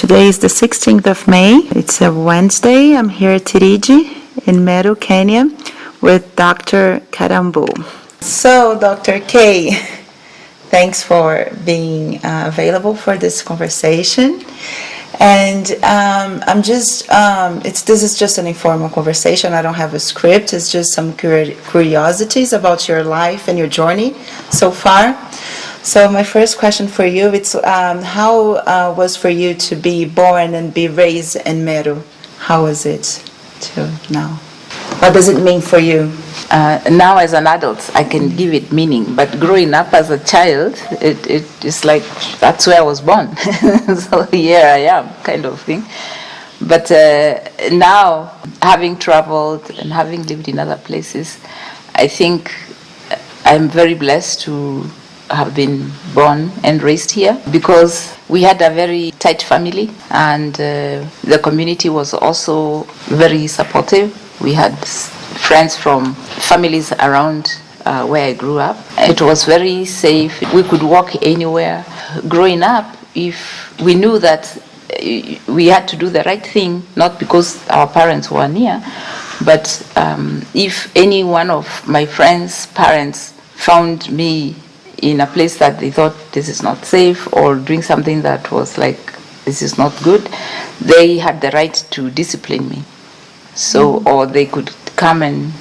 Today is the 16th of May. It's a Wednesday. I'm here at Tiriji in Meru, Kenya, with Dr. Karambu. So, Dr. K, thanks for being available for this conversation. And this is just an informal conversation. I don't have a script. It's just some curiosities about your life and your journey so far. So my first question for you, it's how was for you to be born and be raised in Meru? How was it to now? What does it mean for you? Now as an adult, I can give it meaning, but growing up as a child, it's like, that's where I was born. So here I am, kind of thing. But now, having traveled and having lived in other places, I think I'm very blessed to have been born and raised here, because we had a very tight family, and the community was also very supportive. We had friends from families around where I grew up. It was very safe. We could walk anywhere. Growing up, if we knew that we had to do the right thing, not because our parents were near, but if any one of my friends' parents found me in a place that they thought this is not safe, or doing something that was like, this is not good, they had the right to discipline me. So, or they could come and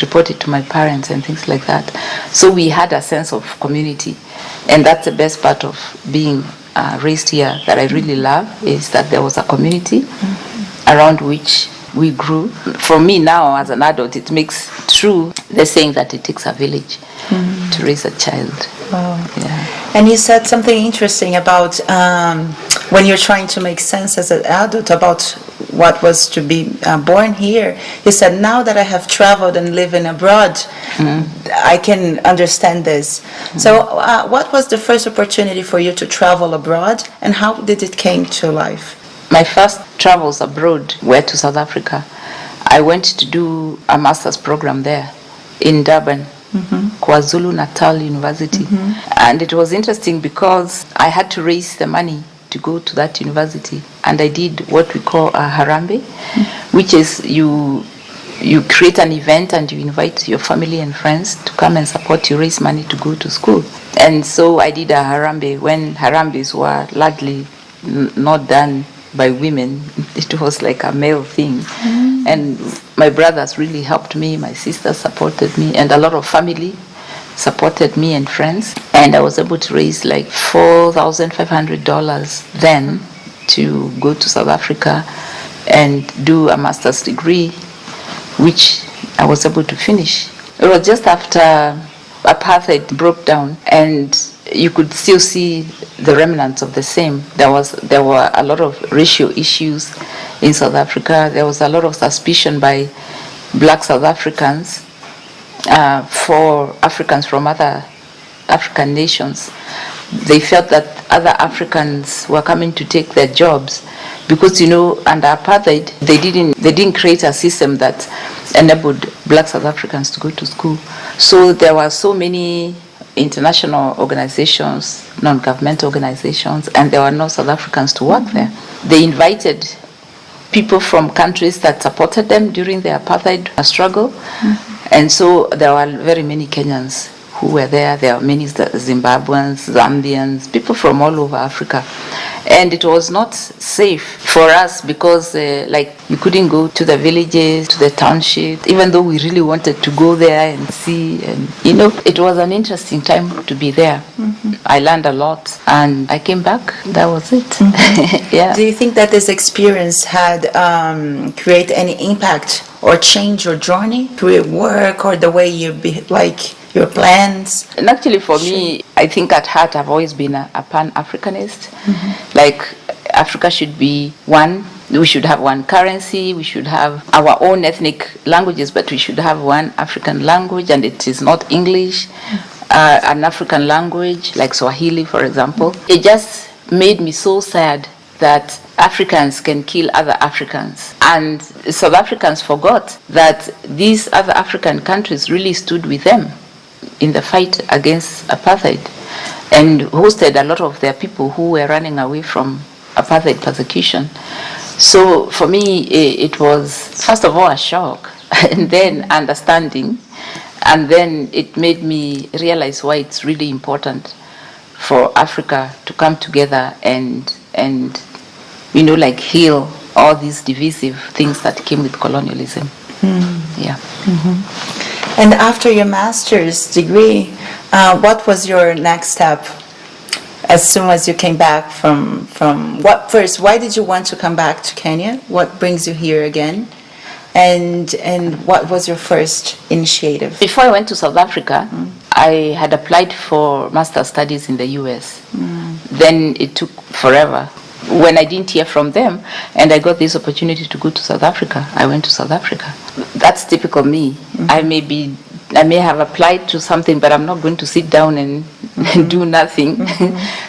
report it to my parents and things like that. So we had a sense of community, and that's the best part of being raised here that I really love, is that there was a community around which we grew. For me now, as an adult, it makes true the saying that it takes a village to raise a child. Wow. Yeah. And you said something interesting about when you're trying to make sense as an adult about what was to be born here. You said, now that I have traveled and living abroad, I can understand this. So what was the first opportunity for you to travel abroad, and how did it came to life? My first travels abroad were to South Africa. I went to do a master's program there in Durban, KwaZulu-Natal University. And it was interesting because I had to raise the money to go to that university. And I did what we call a harambe, which is you create an event and you invite your family and friends to come and support you, raise money to go to school. And so I did a harambe when harambes were largely not done by women. It was like a male thing. And my brothers really helped me, my sisters supported me, and a lot of family supported me and friends. And I was able to raise like $4,500 then to go to South Africa and do a master's degree, which I was able to finish. It was just after apartheid broke down, and you could still see the remnants of the same. There were a lot of racial issues in South Africa. There was a lot of suspicion by black South Africans for Africans from other African nations. They felt that other Africans were coming to take their jobs because, under apartheid, they didn't create a system that enabled black South Africans to go to school. So there were so many international organizations, non-governmental organizations, and there were no South Africans to work there. They invited people from countries that supported them during the apartheid struggle, and so there were very many Kenyans who were there. There were many Zimbabweans, Zambians, people from all over Africa. And it was not safe for us because you couldn't go to the villages, to the township, even though we really wanted to go there and see. And it was an interesting time to be there. I learned a lot, and I came back. That was it. Yeah. Do you think that this experience had create any impact or change your journey through your work or the way you your plans? And actually for me, I think at heart I've always been a pan-Africanist. Like Africa should be one. We should have one currency. We should have our own ethnic languages, but we should have one African language, and it is not English. An African language like Swahili, for example. It just made me so sad that Africans can kill other Africans. And South Africans forgot that these other African countries really stood with them in the fight against apartheid and hosted a lot of their people who were running away from apartheid persecution. So for me, it was, first of all, a shock, and then understanding, and then it made me realize why it's really important for Africa to come together and like heal all these divisive things that came with colonialism. Yeah. And after your master's degree, what was your next step? As soon as you came back from why did you want to come back to Kenya? What brings you here again? And what was your first initiative? Before I went to South Africa, I had applied for master's studies in the US. Then it took forever. When I didn't hear from them and I got this opportunity to go to South Africa, I went to South Africa. That's typical me. I may have applied to something, but I'm not going to sit down and do nothing.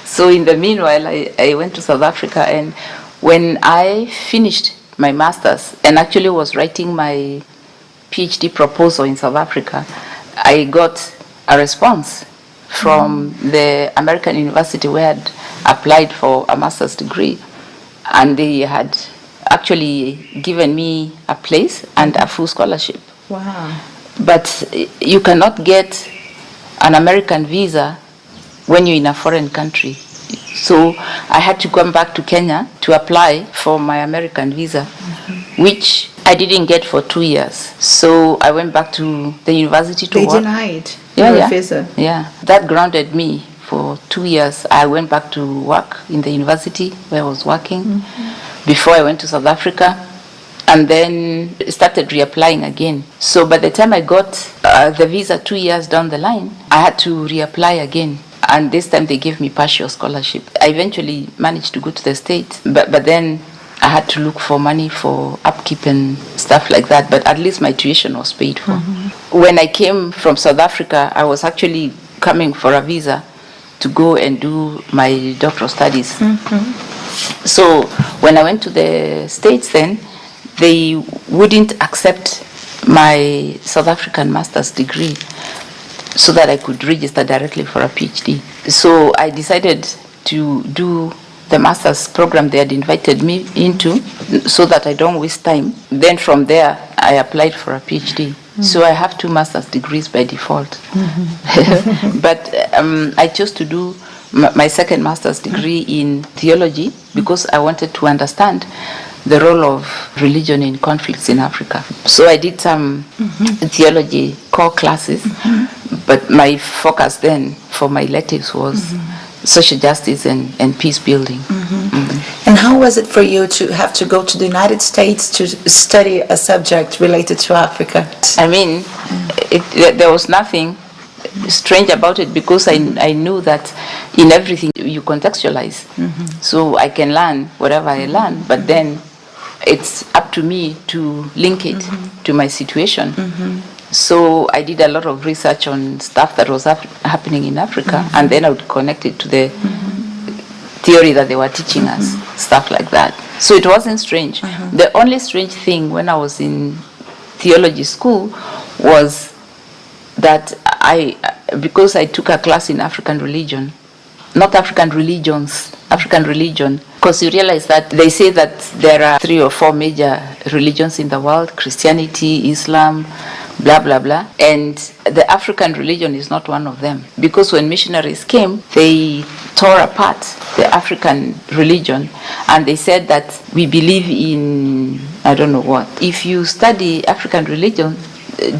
So in the meanwhile, I went to South Africa, and when I finished my master's and actually was writing my PhD proposal in South Africa, I got a response from the American university where I'd applied for a master's degree, and they had actually given me a place and a full scholarship. Wow. But you cannot get an American visa when you're in a foreign country. So I had to come back to Kenya to apply for my American visa, which I didn't get for 2 years. So I went back to the university to work. They denied your visa. Yeah, that grounded me for 2 years. I went back to work in the university where I was working before I went to South Africa, and then started reapplying again. So by the time I got the visa 2 years down the line, I had to reapply again. And this time they gave me partial scholarship. I eventually managed to go to the States, but then I had to look for money for upkeep and stuff like that, but at least my tuition was paid for. When I came from South Africa, I was actually coming for a visa to go and do my doctoral studies. So when I went to the States then, they wouldn't accept my South African master's degree so that I could register directly for a PhD. So I decided to do the master's program they had invited me into so that I don't waste time. Then from there, I applied for a PhD. So I have 2 master's degrees by default. But I chose to do my second master's degree in theology because I wanted to understand the role of religion in conflicts in Africa. So I did some theology core classes, but my focus then for my electives was social justice and peace building. And how was it for you to have to go to the United States to study a subject related to Africa? I mean, there was nothing strange about it because I knew that in everything you contextualize. So I can learn whatever I learn, but then it's up to me to link it to my situation. So I did a lot of research on stuff that was happening in Africa, and then I would connect it to the theory that they were teaching us, stuff like that. So it wasn't strange. The only strange thing when I was in theology school was that because I took a class in African religion, not African religions, African religion, because you realize that they say that there are 3 or 4 major religions in the world: Christianity, Islam, blah, blah, blah. And the African religion is not one of them. Because when missionaries came, they tore apart the African religion and they said that we believe in, I don't know what. If you study African religion,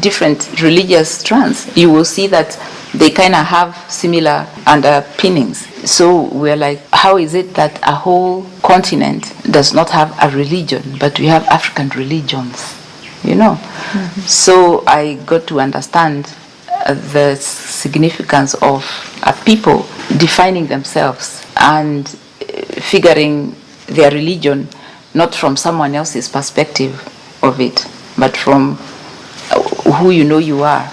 different religious strands, you will see that they kind of have similar underpinnings. So we're like, how is it that a whole continent does not have a religion, but we have African religions, you know? So I got to understand the significance of a people defining themselves and figuring their religion not from someone else's perspective of it, but from who you know you are.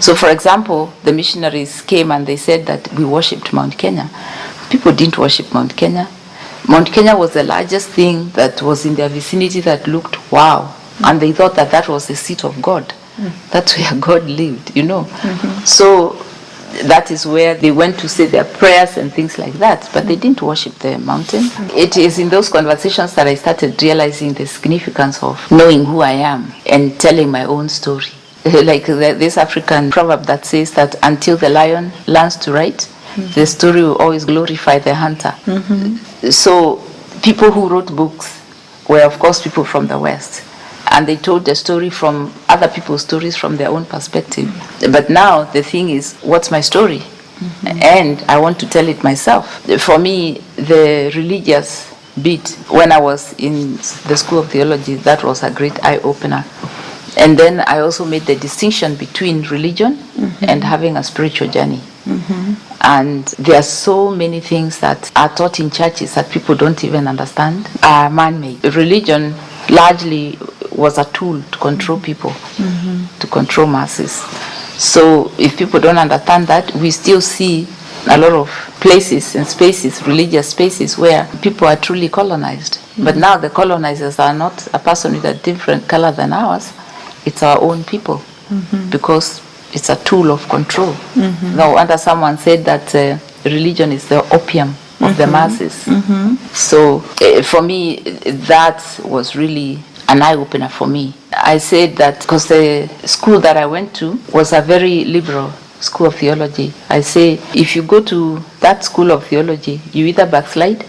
So for example, the missionaries came and they said that we worshipped Mount Kenya. People didn't worship Mount Kenya. Mount Kenya was the largest thing that was in their vicinity that looked wow. And they thought that that was the seat of God. That's where God lived, you know. So that is where they went to say their prayers and things like that, but they didn't worship the mountain. It is in those conversations that I started realizing the significance of knowing who I am and telling my own story. Like this African proverb that says that until the lion learns to write, the story will always glorify the hunter. So people who wrote books were, of course, people from the West. And they told the story from other people's stories from their own perspective. But now the thing is, what's my story? And I want to tell it myself. For me, the religious bit, when I was in the School of Theology, that was a great eye-opener. And then I also made the distinction between religion and having a spiritual journey. And there are so many things that are taught in churches that people don't even understand are man-made. Religion largely was a tool to control people, to control masses. So if people don't understand that, we still see a lot of places and spaces, religious spaces, where people are truly colonized. But now the colonizers are not a person with a different color than ours. It's our own people, because it's a tool of control. No wonder someone said that religion is the opium of the masses. So for me, that was really an eye-opener for me. I said that because the school that I went to was a very liberal school of theology. I say, if you go to that school of theology, you either backslide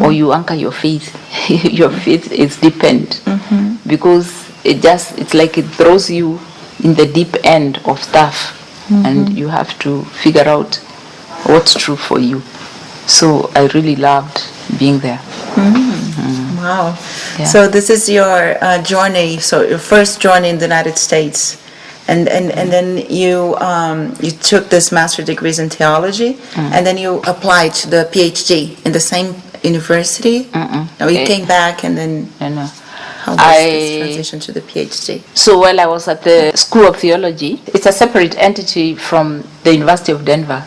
or you anchor your faith. Your faith is deepened, because it's like it throws you in the deep end of stuff, and you have to figure out what's true for you. So I really loved being there. Wow. Yeah. So this is your journey, so your first journey in the United States. And then you took this master's degrees in theology, and then you applied to the PhD in the same university? No, you came back and then... No. How was this transition to the PhD? So while I was at the School of Theology, it's a separate entity from the University of Denver,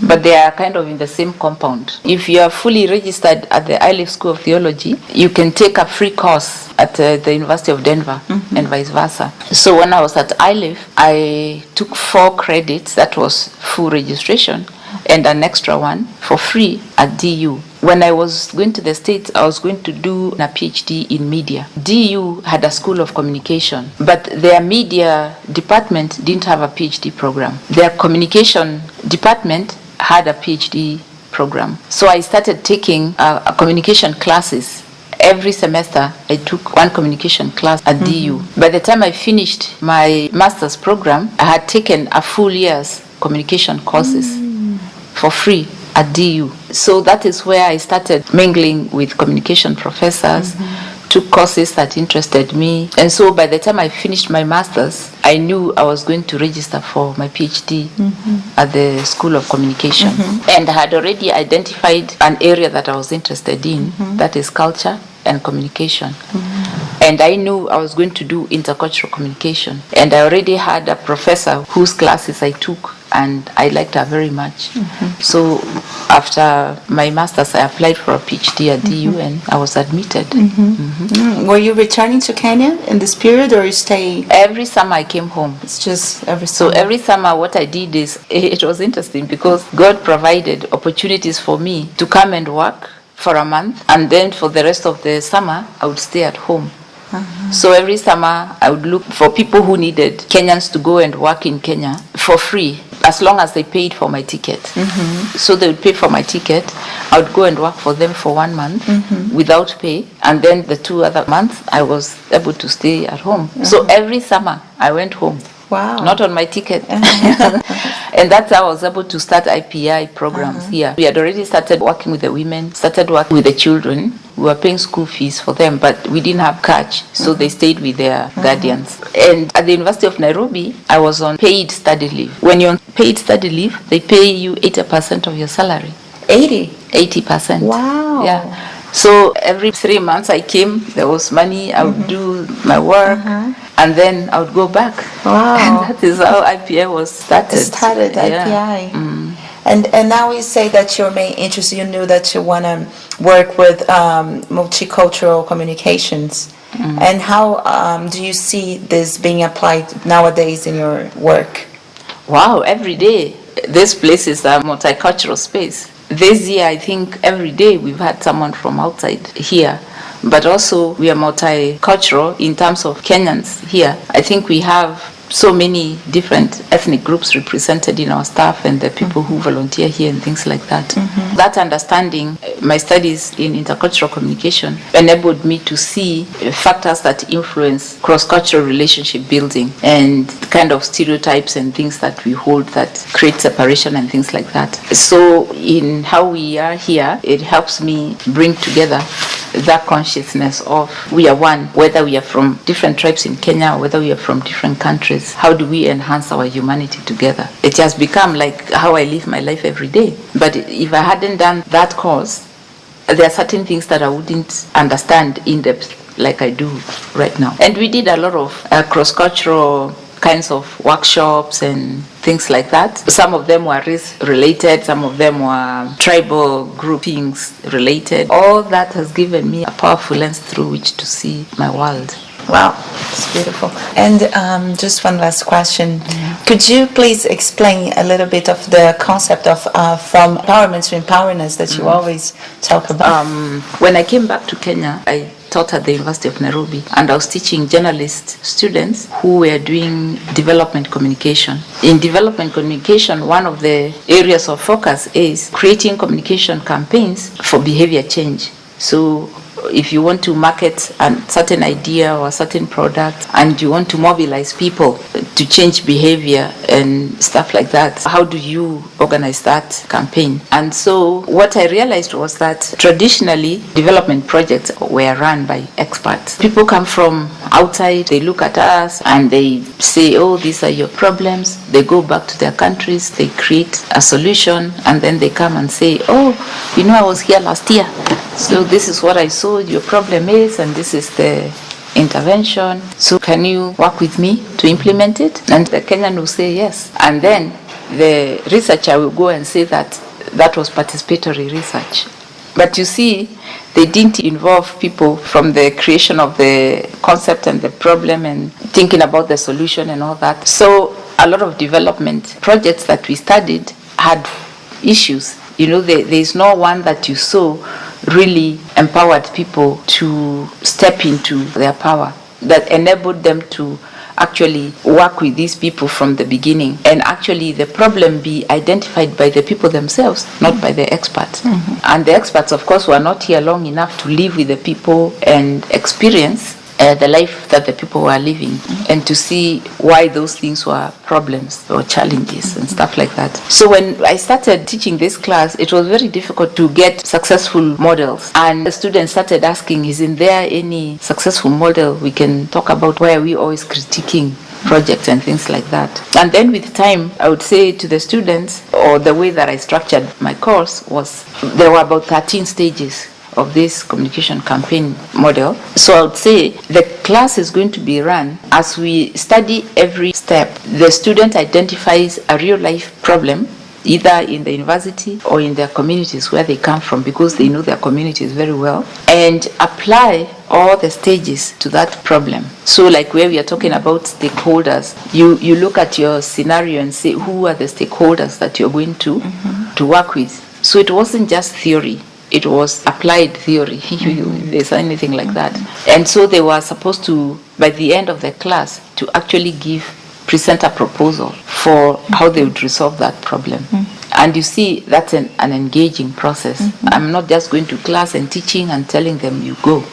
but they are kind of in the same compound. If you are fully registered at the ILIF School of Theology, you can take a free course at the University of Denver and vice versa. So when I was at ILIF, I took 4 credits, that was full registration, and an extra one for free at DU. When I was going to the States, I was going to do a PhD in media. DU had a school of communication, but their media department didn't have a PhD program. Their communication department had a PhD program. So I started taking communication classes. Every semester, I took one communication class at DU. By the time I finished my master's program, I had taken a full year's communication courses for free at DU. So that is where I started mingling with communication professors, took courses that interested me. And so by the time I finished my master's, I knew I was going to register for my PhD at the School of Communication. And I had already identified an area that I was interested in, that is culture and communication. And I knew I was going to do intercultural communication. And I already had a professor whose classes I took, and I liked her very much. So after my master's, I applied for a PhD at DU, and I was admitted. Were you returning to Kenya in this period, or you stay? Every summer I came home. It's just every So summer. every summer what I did is, it was interesting because God provided opportunities for me to come and work for a month, and then for the rest of the summer, I would stay at home. So every summer I would look for people who needed Kenyans to go and work in Kenya for free, as long as they paid for my ticket. So they would pay for my ticket. I would go and work for them for 1 month without pay, and then the 2 other months I was able to stay at home. So every summer I went home. Wow. Not on my ticket. And that's how I was able to start IPI programs here. We had already started working with the women, started working with the children. We were paying school fees for them, but we didn't have cash, so they stayed with their guardians. And at the University of Nairobi, I was on paid study leave. When you're on paid study leave, they pay you 80% of your salary. 80%. Wow. Yeah. So every 3 months I came, there was money, I would do my work, and then I would go back. Wow. And that is how IPI was started. IPI. And now you say that your main interest, you knew that you want to work with multicultural communications. And how do you see this being applied nowadays in your work? Wow, every day. this place is a multicultural space. This year, I think every day we've had someone from outside here. But also we are multicultural in terms of Kenyans here. I think we have so many different ethnic groups represented in our staff and the people who volunteer here and things like that. That understanding, my studies in intercultural communication enabled me to see factors that influence cross-cultural relationship building and kind of stereotypes and things that we hold that create separation and things like that. So in how we are here, it helps me bring together that consciousness of we are one, whether we are from different tribes in Kenya or whether we are from different countries. How do we enhance our humanity together? It has become like how I live my life every day. But if I hadn't done that course, there are certain things that I wouldn't understand in depth like I do right now. And we did a lot of cross-cultural kinds of workshops and things like that. Some of them were race related, some of them were tribal groupings related. All that has given me a powerful lens through which to see my world. Wow, it's beautiful. And just one last question. Could you please explain a little bit of the concept of from empowerment to empowerness that you always talk about? When I came back to Kenya, I taught at the University of Nairobi, and I was teaching journalist students who were doing development communication. In development communication, one of the areas of focus is creating communication campaigns for behavior change. So if you want to market a certain idea or a certain product and you want to mobilize people to change behavior and stuff like that, how do you organize that campaign? And so what I realized was that traditionally development projects were run by experts. People come from outside, they look at us and they say, oh, these are your problems. They go back to their countries, they create a solution, and then they come and say, oh, you know, I was here last year, so this is what I saw your problem is, and this is the intervention. So can you work with me to implement it? And the Kenyan will say yes. And then the researcher will go and say that that was participatory research. But you see, they didn't involve people from the creation of the concept and the problem and thinking about the solution and all that. So a lot of development projects that we studied had issues. You know, there is no one that you saw really empowered people to step into their power, that enabled them to actually work with these people from the beginning, and actually the problem be identified by the people themselves, not by the experts. And the experts, of course, were not here long enough to live with the people and experience the life that the people were living, and to see why those things were problems or challenges and stuff like that. So when I started teaching this class, it was very difficult to get successful models, and the students started asking, isn't there any successful model we can talk about? Why are we always critiquing projects and things like that? And then with time, I would say to the students, or the way that I structured my course was, there were about 13 stages of this communication campaign model. So I would say the class is going to be run as we study every step. The student identifies a real life problem, either in the university or in their communities where they come from, because they know their communities very well, and apply all the stages to that problem. So like where we are talking about stakeholders, you look at your scenario and say, who are the stakeholders that you're going to work with? So it wasn't just theory. It was applied theory, if there's anything like that. And so they were supposed to, by the end of the class, to actually present a proposal for how they would resolve that problem. And you see, that's an engaging process. I'm not just going to class and teaching and telling them you go.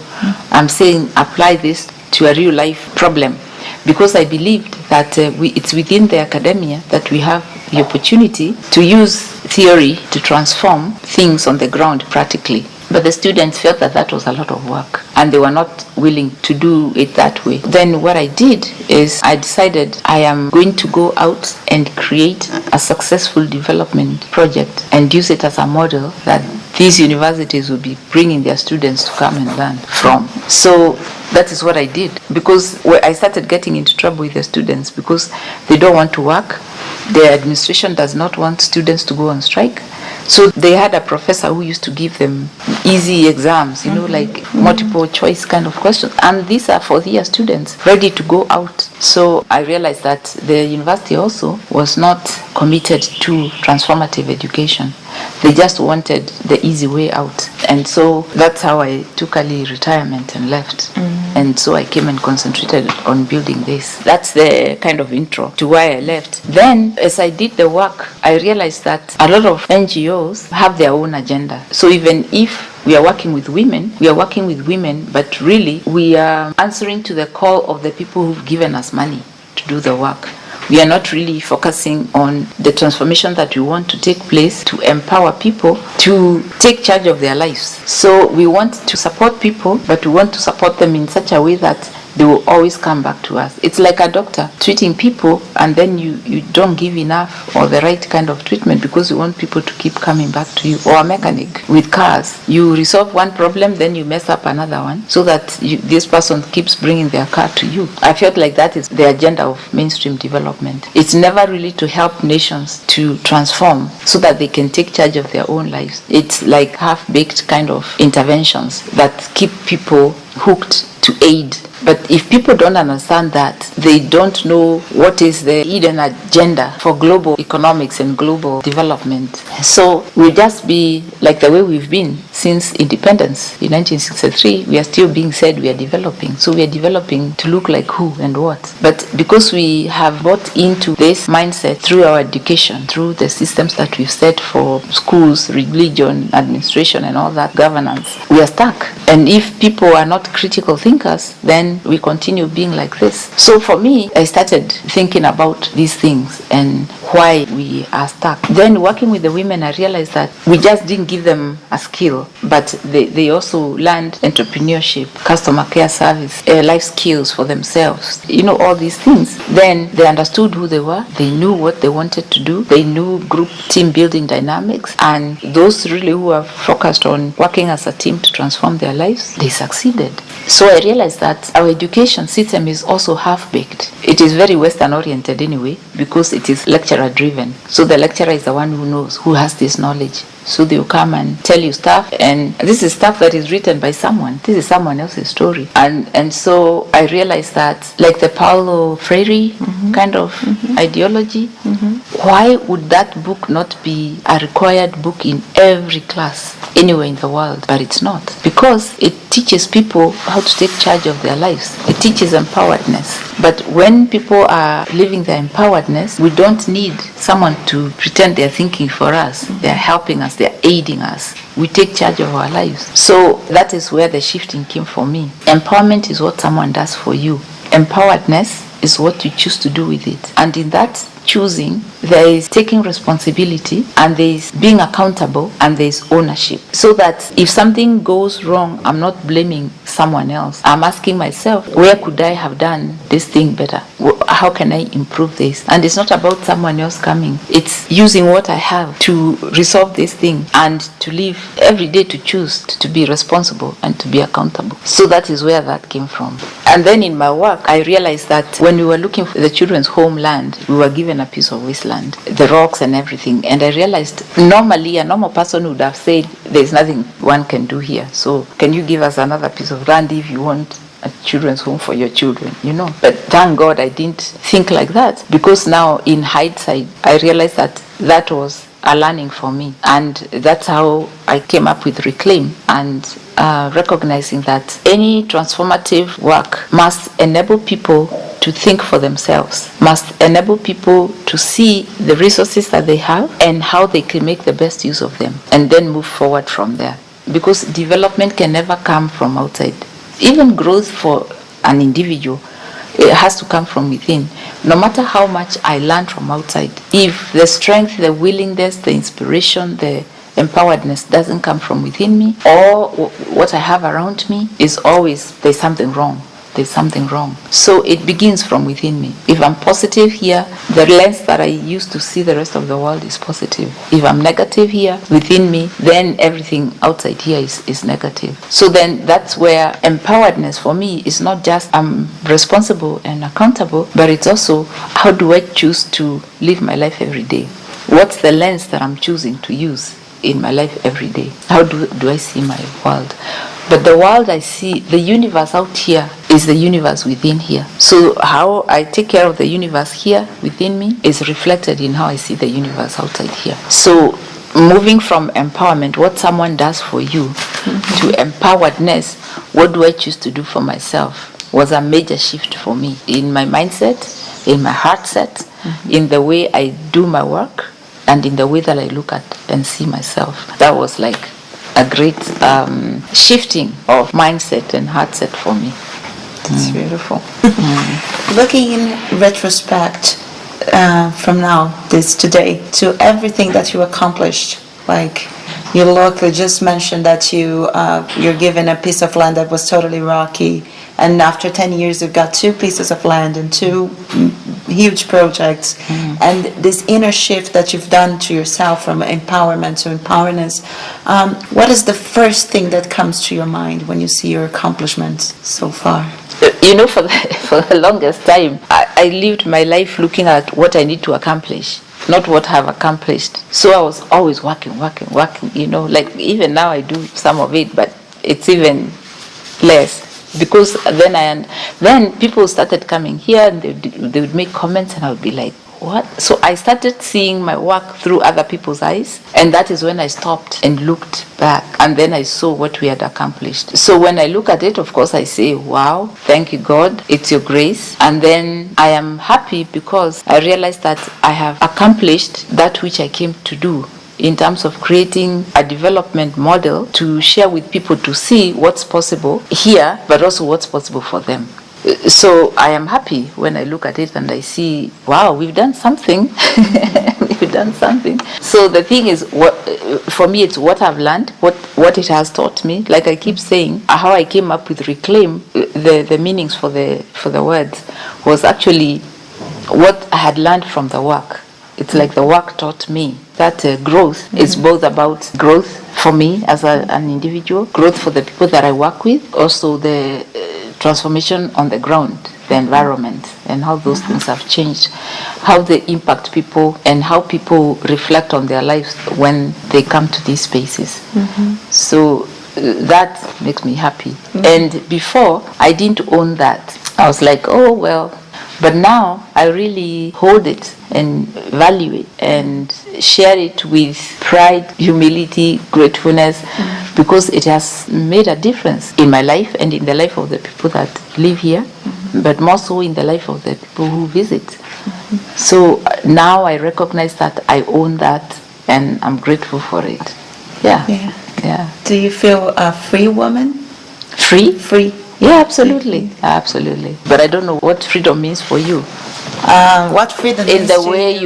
I'm saying apply this to a real life problem, because I believed that it's within the academia that we have the opportunity to use theory to transform things on the ground practically. But the students felt that that was a lot of work, and they were not willing to do it that way. Then what I did is I decided I am going to go out and create a successful development project and use it as a model that these universities will be bringing their students to come and learn from. So that is what I did, because I started getting into trouble with the students because they don't want to work. the administration does not want students to go on strike. So they had a professor who used to give them easy exams, like multiple choice kind of questions. And these are fourth-year students ready to go out. So I realized that the university also was not committed to transformative education. They just wanted the easy way out. And so that's how I took early retirement and left. And so I came and concentrated on building this. That's the kind of intro to why I left. Then, as I did the work, I realized that a lot of NGOs have their own agenda. So even if we are working with women, but really we are answering to the call of the people who've given us money to do the work. We are not really focusing on the transformation that we want to take place to empower people to take charge of their lives. So we want to support people, but we want to support them in such a way that they will always come back to us. It's like a doctor treating people, and then you don't give enough or the right kind of treatment because you want people to keep coming back to you. Or a mechanic with cars. You resolve one problem, then you mess up another one so that this person keeps bringing their car to you. I felt like that is the agenda of mainstream development. It's never really to help nations to transform so that they can take charge of their own lives. It's like half-baked kind of interventions that keep people hooked to aid. But if people don't understand that, they don't know what is the hidden agenda for global economics and global development. So we'll just be like the way we've been since independence. In 1963, we are still being said we are developing. So we are developing to look like who and what. But because we have bought into this mindset through our education, through the systems that we've set for schools, religion, administration, and all that governance, we are stuck. And if people are not critical thinkers, then we continue being like this. So for me, I started thinking about these things and why we are stuck. Then working with the women, I realized that we just didn't give them a skill, but they also learned entrepreneurship, customer care service, life skills for themselves, all these things. Then they understood who they were, they knew what they wanted to do, they knew group team building dynamics, and those really who are focused on working as a team to transform their lives, they succeeded. So I realized that our education system is also half-baked. It is very Western oriented anyway, because it is lecturer driven. So the lecturer is the one who knows, who has this knowledge. So they will come and tell you stuff, and this is stuff that is written by someone. This is someone else's story. And so I realized that, like the Paulo Freire kind of ideology, why would that book not be a required book in every class anywhere in the world? But it's not, because it teaches people how to take charge of their lives. It teaches empoweredness. But when people are living their empoweredness, we don't need someone to pretend they're thinking for us. They're helping us, they're aiding us. We take charge of our lives. So that is where the shifting came for me. Empowerment is what someone does for you. Empoweredness is what you choose to do with it. And in that choosing, there is taking responsibility, and there is being accountable, and there is ownership. So that if something goes wrong, I'm not blaming someone else. I'm asking myself, where could I have done this thing better? How can I improve this? And it's not about someone else coming. It's using what I have to resolve this thing and to live every day to choose to be responsible and to be accountable. So that is where that came from. And then in my work, I realized that when we were looking for the children's homeland, we were given a piece of wasteland, the rocks and everything. And I realized normally a normal person would have said, there's nothing one can do here. So can you give us another piece of land if you want a children's home for your children, But thank God I didn't think like that, because now in hindsight, I realized that that was a learning for me. And that's how I came up with Reclaim, and recognizing that any transformative work must enable people to think for themselves, must enable people to see the resources that they have and how they can make the best use of them, and then move forward from there. Because development can never come from outside. Even growth for an individual, it has to come from within. No matter how much I learn from outside, if the strength, the willingness, the inspiration, the empoweredness doesn't come from within me, or what I have around me is always, there's something wrong. there's something wrong. So it begins from within me. If I'm positive here, the lens that I use to see the rest of the world is positive. If I'm negative here within me, then everything outside here is negative. So then that's where empoweredness for me is not just I'm responsible and accountable, but it's also how do I choose to live my life every day? What's the lens that I'm choosing to use in my life every day? How do I see my world? But the world I see, the universe out here is the universe within here. So how I take care of the universe here within me is reflected in how I see the universe outside here. So moving from empowerment, what someone does for you, to empoweredness, what do I choose to do for myself, was a major shift for me in my mindset, in my heart set, in the way I do my work, and in the way that I look at and see myself. That was like a great shifting of mindset and heart set for me. It's beautiful. Looking in retrospect from now, this today, to everything that you accomplished, like you just mentioned that you're given a piece of land that was totally rocky, and after 10 years you've got 2 pieces of land and 2 huge projects, and this inner shift that you've done to yourself from empowerment to empowerness. What is the first thing that comes to your mind when you see your accomplishments so far? You know, for the longest time, I lived my life looking at what I need to accomplish, not what I've accomplished. So I was always working, you know, like even now I do some of it, but it's even less. Because then people started coming here and they would make comments and I would be like, what? So I started seeing my work through other people's eyes, and that is when I stopped and looked back, and then I saw what we had accomplished. So when I look at it, of course I say, wow, thank you God, it's your grace. And then I am happy because I realized that I have accomplished that which I came to do, in terms of creating a development model to share with people to see what's possible here, but also what's possible for them. So I am happy when I look at it and I see, wow, we've done something. We've done something. So the thing is, for me, it's what I've learned, what it has taught me. Like I keep saying, how I came up with reclaim, the meanings for the words was actually what I had learned from the work. It's like the work taught me that growth is both about growth for me as an individual, growth for the people that I work with, also the transformation on the ground, the environment, and how those things have changed, how they impact people, and how people reflect on their lives when they come to these spaces. So that makes me happy. And before, I didn't own that. I was like, oh, well. But now I really hold it and value it and share it with pride, humility, gratefulness, because it has made a difference in my life and in the life of the people that live here, but more so in the life of the people who visit. So now I recognize that I own that and I'm grateful for it. Yeah. Do you feel a free woman? Free? Free. Yeah, absolutely. But I don't know what freedom means for you. What freedom in means the to way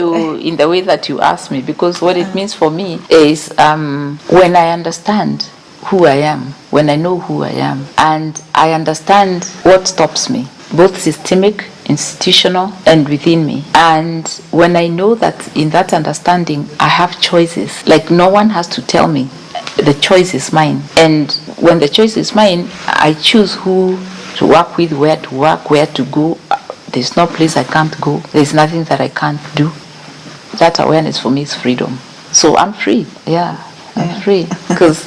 in the way that you ask me, because what it means for me is when I understand who I am, when I know who I am, and I understand what stops me, both systemic, institutional, and within me. And when I know that in that understanding I have choices, like no one has to tell me, the choice is mine. And when the choice is mine, I choose who to work with, where to work, where to go. There's no place I can't go. There's nothing that I can't do. That awareness for me is freedom. So I'm free. I'm free because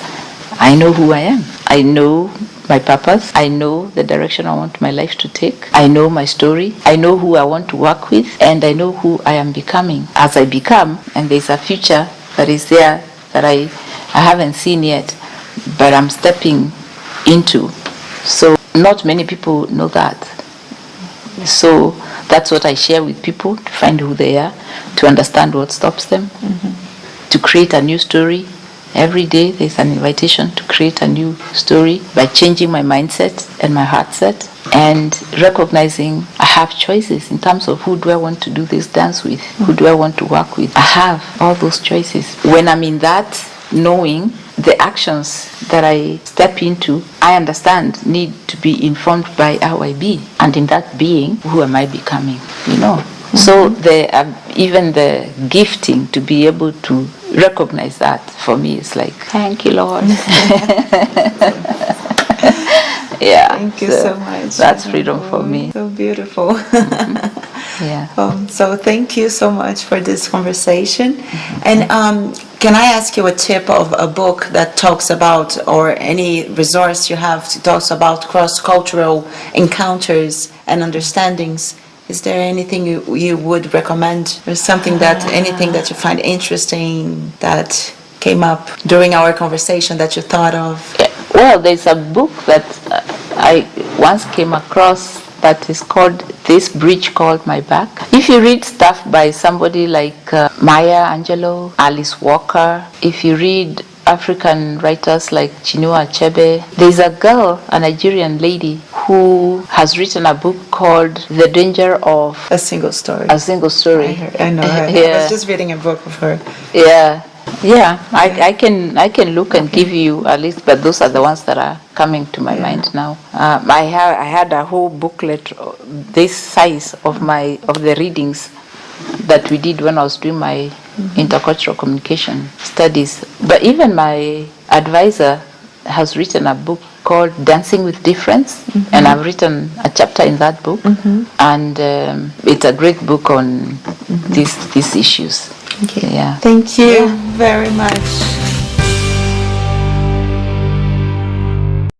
I know who I am. I know my purpose. I know the direction I want my life to take. I know my story. I know who I want to work with, and I know who I am becoming. As I become, and there's a future that is there that I haven't seen yet, but I'm stepping into. So not many people know that. So that's what I share with people, to find who they are, to understand what stops them, to create a new story. Every day there's an invitation to create a new story by changing my mindset and my heart set, and recognizing I have choices in terms of who do I want to do this dance with, who do I want to work with. I have all those choices. When I'm in that knowing, the actions that I step into, I understand, need to be informed by how I be. And in that being, who am I becoming? You know? So even the gifting to be able to recognize that, for me, is like, thank you, Lord. Yeah. Thank you so much. That's freedom for me. So beautiful. Yeah. So thank you so much for this conversation. And can I ask you a tip of a book that talks about, or any resource you have that talks about cross-cultural encounters and understandings? Is there anything you would recommend, or anything that you find interesting that came up during our conversation that you thought of? Well, there's a book that I once came across that is called This Bridge Called My Back. If you read stuff by somebody like Maya Angelou, Alice Walker, if you read African writers like Chinua Achebe, there's a girl, a Nigerian lady, who has written a book called The Danger of A Single Story. A Single Story. I know her. Yeah. I was just reading a book of her. Yeah. I can look and give you a list, but those are the ones that are coming to my mind now. I had a whole booklet this size of the readings that we did when I was doing my intercultural communication studies. But even my advisor has written a book called Dancing with Difference, and I've written a chapter in that book, and it's a great book on these issues. Okay. Yeah. Thank you very much.